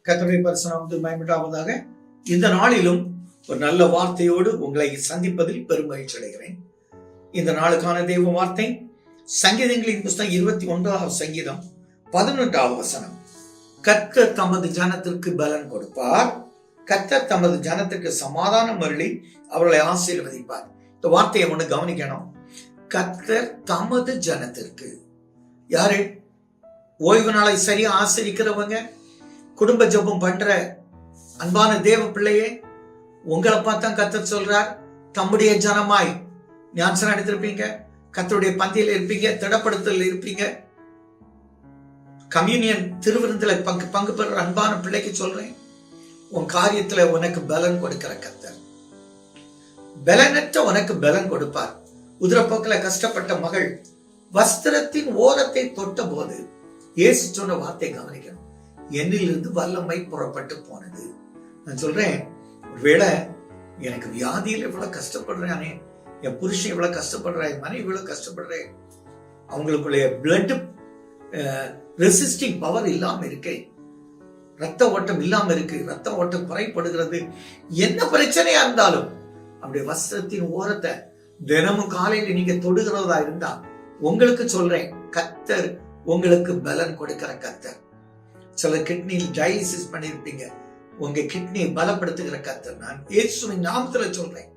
கர்த்தருடைய பரிசுத்தம் மகிமையுண்டாவதாக. இந்த நாளிலும் ஒரு நல்ல வார்த்தையோடு உங்களை சந்திப்பதில் பெரும் மகிழ்ச்சி அடைகிறேன். இந்த நாளுக்கான தேவ வார்த்தை சங்கீதங்களின் புஸ்தகம் 21 சங்கீதம் 11 வசனம். கர்த்தர் தமது ஜனத்திற்கு பலன் கொடுப்பார், கர்த்தர் தமது ஜனத்திற்கு சமாதானம் அருளி அவர்களை ஆசீர்வதிப்பார். இந்த வார்த்தையை ஒண்ணு கவனிக்கணும். கர்த்தர் தமது ஜனத்திற்கு, யாரு? ஓய்வு நாளை சரியா ஆசரிக்கிறவங்க, குடும்ப ஜெபம் பண்ற அன்பான தேவ பிள்ளையே, உங்களை பார்த்தா கர்த்தர் சொல்றார், தம்முடைய ஜனமாய் ஞானஸ்நானம் எடுத்திருப்பீங்க, கர்த்தருடைய பந்தியில் இருப்பீங்க, திடப்படுத்தல் இருப்பீங்க, கம்யூனியன் திருவிருந்துல பங்கு பெற அன்பான பிள்ளைக்கு சொல்றேன், உன் காரியத்துல உனக்கு பலன் கொடுக்கிற கர்த்தர், பலனற்ற உனக்கு பலன் கொடுப்பார். உதிரப்போக்கில கஷ்டப்பட்ட மகள் வஸ்திரத்தின் ஓரத்தை தொட்ட போது இயேசு சொன்ன வார்த்தை கவனிக்கணும். என்னிலிருந்து வல்லமை புறப்பட்டு போனது. நான் சொல்றேன், ஒருவேளை எனக்கு வியாதியில் இவ்வளவு கஷ்டப்படுறானே, என் புருஷன் இவ்வளவு கஷ்டப்படுறேன், என் மனைவி இவ்வளவு கஷ்டப்படுறேன், அவங்களுக்குள்ள பிளட் ரெசிஸ்டிங் பவர் இல்லாம இருக்கு, ரத்த ஓட்டம் இல்லாம இருக்கு, ரத்த ஓட்டம் குறைப்படுகிறது, என்ன பிரச்சனையா இருந்தாலும் அப்படி வஸ்திரத்தின் ஓரத்தை தினமும் காலையில நீங்க தொடுகிறதா இருந்தா உங்களுக்கு சொல்றேன், கர்த்தர் உங்களுக்கு பலன் கொடுக்கிற கர்த்தர். சில கிட்னி டயாலிசிஸ் பண்ணிருப்பீங்க, உங்க கிட்னியை பலப்படுத்துகிற கர்த்தர் நான் இயேசுவின் நாமத்துல சொல்றேன்.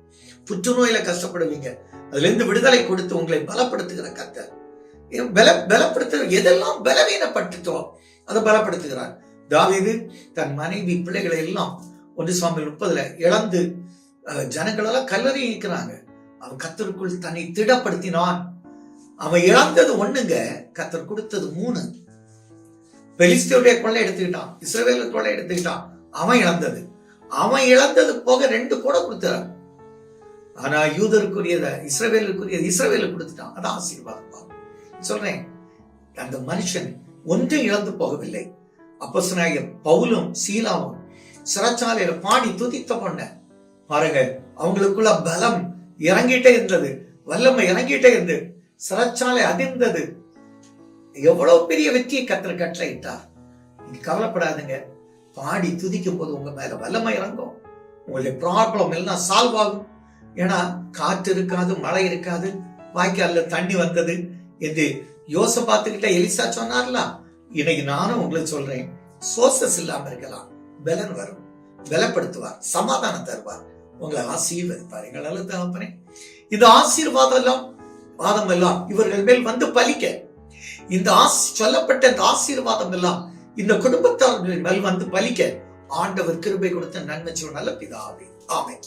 புற்றுநோயில கஷ்டப்படுவீங்க, அதுல இருந்து விடுதலை கொடுத்து உங்களை பலப்படுத்துகிற கர்த்தர். பலப்படுத்துகிற எதெல்லாம் பலவீனப்பட்டுட்டோ அதை பலப்படுத்துகிறார். தாவீது தன் மனைவி பிள்ளைகளை எல்லாம் 1 சாமுவேல் 30 இழந்து ஜனங்களெல்லாம் கல்லறி இருக்கிறாங்க. அவன் கர்த்தருக்குள் தன்னை திடப்படுத்தினான். அவன் இழந்தது 1ங்க, கர்த்தர் கொடுத்தது 3. பெலிஸ்தருடைய கொள்ளை எடுத்துக்கிட்டான், இஸ்ரவேல கொள்ளை எடுத்துக்கிட்டான், அவன் இழந்தது போக 2 கூட கொடுத்தார். ஆனா யூதருக்குரியத இஸ்ரவேலுக்கு கொடுத்துட்டான். அதான் ஆசீர்வாதம். சொல்றேன், அந்த மனுஷன் ஒன்றும் இழந்து போகவில்லை. அப்போஸ்தலனாகிய பவுலும் சீலாவும் சிறைச்சாலையில பாடி துதித்த பொண்ண பாருங்க, அவங்களுக்குள்ள பலம் இறங்கிட்டே இருந்தது, வல்லமை இறங்கிட்டே இருந்தது, சிறைச்சாலை அதிர்ந்தது. எவ்வளவு பெரிய வெற்றியை கர்த்தர் கட்டளையிட்டார். நீங்க கவலைப்படாதுங்க, பாடி துதிக்கும் போது உங்க மேல வல்லமை இறங்கும், உங்களுடைய ப்ராப்ளம் எல்லாம் சால்வ் ஆகும். ஏன்னா காற்று இருக்காது, மழை இருக்காது, வாய்க்கால்ல தண்ணி வந்தது என்று யோசபாத்துக்கிட்ட எலிசா சொன்னார்ல. இன்னைக்கு நானும் உங்களுக்கு சொல்றேன், சோர்சஸ் இல்லாம இருக்கலாம், பலன் வரும், பலப்படுத்துவார், சமாதானம் தருவார், உங்களை ஆசீர்வதிப்பார். எங்கள் நல்ல தகப்பனே, இந்த ஆசீர்வாதம் எல்லாம் இவர்கள் மேல் வந்து பலிக்க, இந்த சொல்லப்பட்ட இந்த ஆசீர்வாதம் எல்லாம் இந்த குடும்பத்தார்கள் மேல் வந்து பலிக்க ஆண்டவர் கிருபை கொடுத்த நன்மை நல்ல பிதாவே. ஆமென்.